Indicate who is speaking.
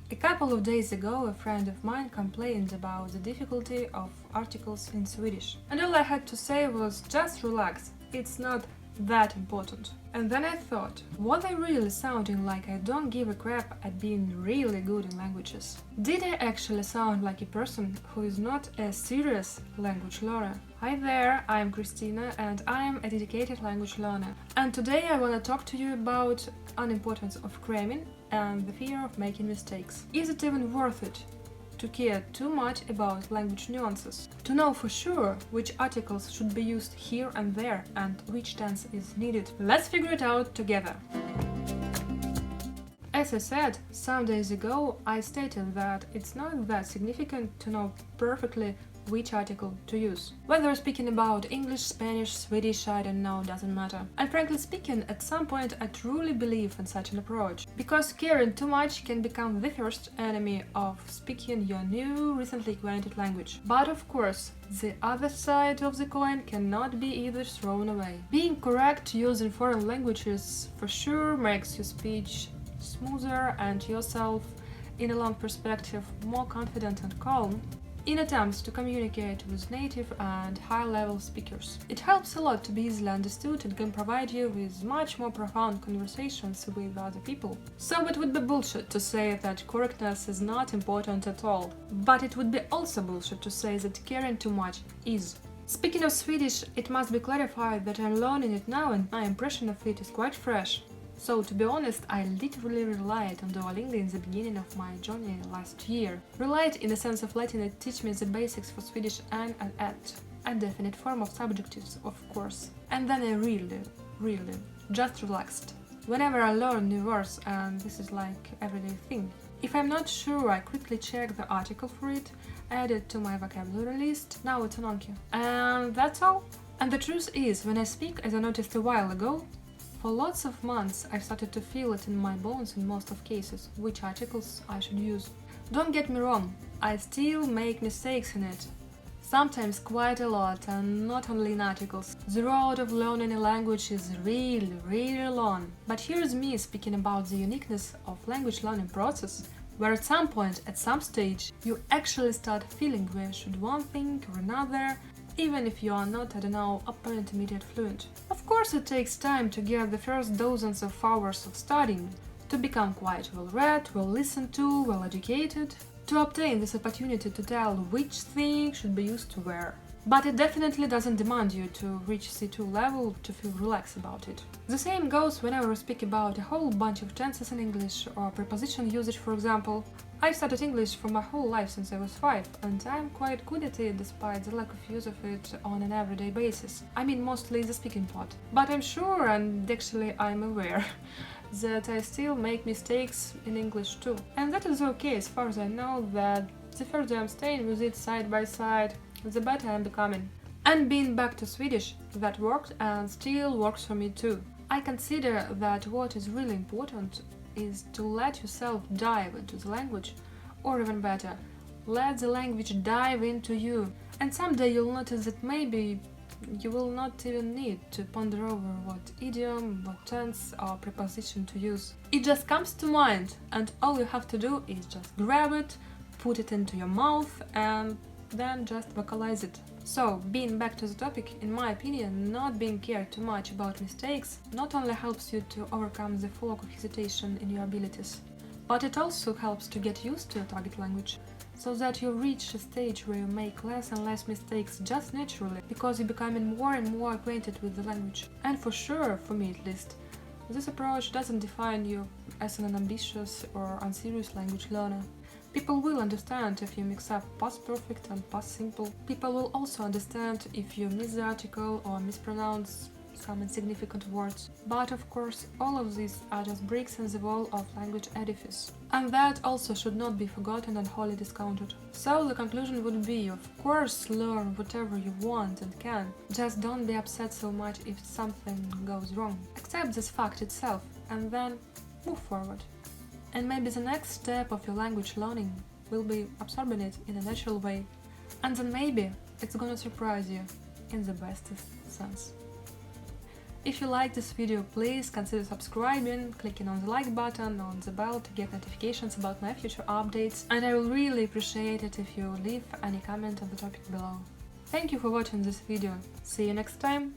Speaker 1: A couple of days ago, a friend of mine complained about the difficulty of articles in Swedish. And all I had to say was just relax, it's not that important. And then I thought, was I really sounding like I don't give a crap at being really good in languages? Did I actually sound like a person who is not a serious language learner? Hi there, I'm Christina and I'm a dedicated language learner. And today I want to talk to you about unimportance of cramming and the fear of making mistakes. Is it even worth it to care too much about language nuances? To know for sure which articles should be used here and there and which tense is needed? Let's figure it out together. As I said, some days ago I stated that it's not that significant to know perfectly which article to use. Whether speaking about English, Spanish, Swedish, I don't know, doesn't matter. And frankly speaking, at some point I truly believe in such an approach. Because caring too much can become the first enemy of speaking your new, recently acquainted language. But of course, the other side of the coin cannot be either thrown away. Being correct using foreign languages for sure makes your speech smoother and yourself, in a long perspective, more confident and calm in attempts to communicate with native and high-level speakers. It helps a lot to be easily understood and can provide you with much more profound conversations with other people. So it would be bullshit to say that correctness is not important at all. But it would be also bullshit to say that caring too much is. Speaking of Swedish, it must be clarified that I'm learning it now and my impression of it is quite fresh. So, to be honest, I literally relied on Duolingo in the beginning of my journey last year. Relied in the sense of letting it teach me the basics for Swedish and an at, a definite form of subjectives, of course. And then I really just relaxed. Whenever I learn new words, and this is like everyday thing. If I'm not sure, I quickly check the article for it, add it to my vocabulary list, now it's an Anki. And that's all. And the truth is, when I speak, as I noticed a while ago, for lots of months I've started to feel it in my bones in most of cases, which articles I should use. Don't get me wrong, I still make mistakes in it. Sometimes quite a lot, and not only in articles. The road of learning a language is really long. But here's me speaking about the uniqueness of language learning process, where at some point, at some stage, you actually start feeling where should one thing or another, even if you are not, I don't know, upper intermediate fluent. Of course it takes time to get the first dozens of hours of studying, to become quite well read, well listened to, well educated, to obtain this opportunity to tell which thing should be used to where. But it definitely doesn't demand you to reach C2 level to feel relaxed about it. The same goes whenever we speak about a whole bunch of tenses in English or preposition usage, for example. I've studied English for my whole life since I was 5, and I'm quite good at it despite the lack of use of it on an everyday basis. I mean mostly the speaking part. But I'm sure, and actually I'm aware, that I still make mistakes in English too. And that is okay as far as I know, that the further I'm staying with it side by side, the better I'm becoming. And being back to Swedish, that worked and still works for me too. I consider that what is really important is to let yourself dive into the language, or even better, let the language dive into you. And someday you'll notice that maybe you will not even need to ponder over what idiom, what tense or preposition to use. It just comes to mind, and all you have to do is just grab it, put it into your mouth, and then just vocalize it. So, being back to the topic, in my opinion, not being cared too much about mistakes not only helps you to overcome the fog of hesitation in your abilities, but it also helps to get used to your target language, so that you reach a stage where you make less and less mistakes just naturally, because you're becoming more and more acquainted with the language. And for sure, for me at least, this approach doesn't define you as an unambitious or unserious language learner. People will understand if you mix up past perfect and past simple. People will also understand if you miss the article or mispronounce some insignificant words. But of course, all of these are just bricks in the wall of language edifice. And that also should not be forgotten and wholly discounted. So the conclusion would be, of course, learn whatever you want and can. Just don't be upset so much if something goes wrong. Accept this fact itself and then move forward. And maybe the next step of your language learning will be absorbing it in a natural way. And then maybe it's gonna surprise you in the bestest sense. If you like this video, please consider subscribing, clicking on the like button, on the bell to get notifications about my future updates, and I will really appreciate it if you leave any comment on the topic below. Thank you for watching this video. See you next time!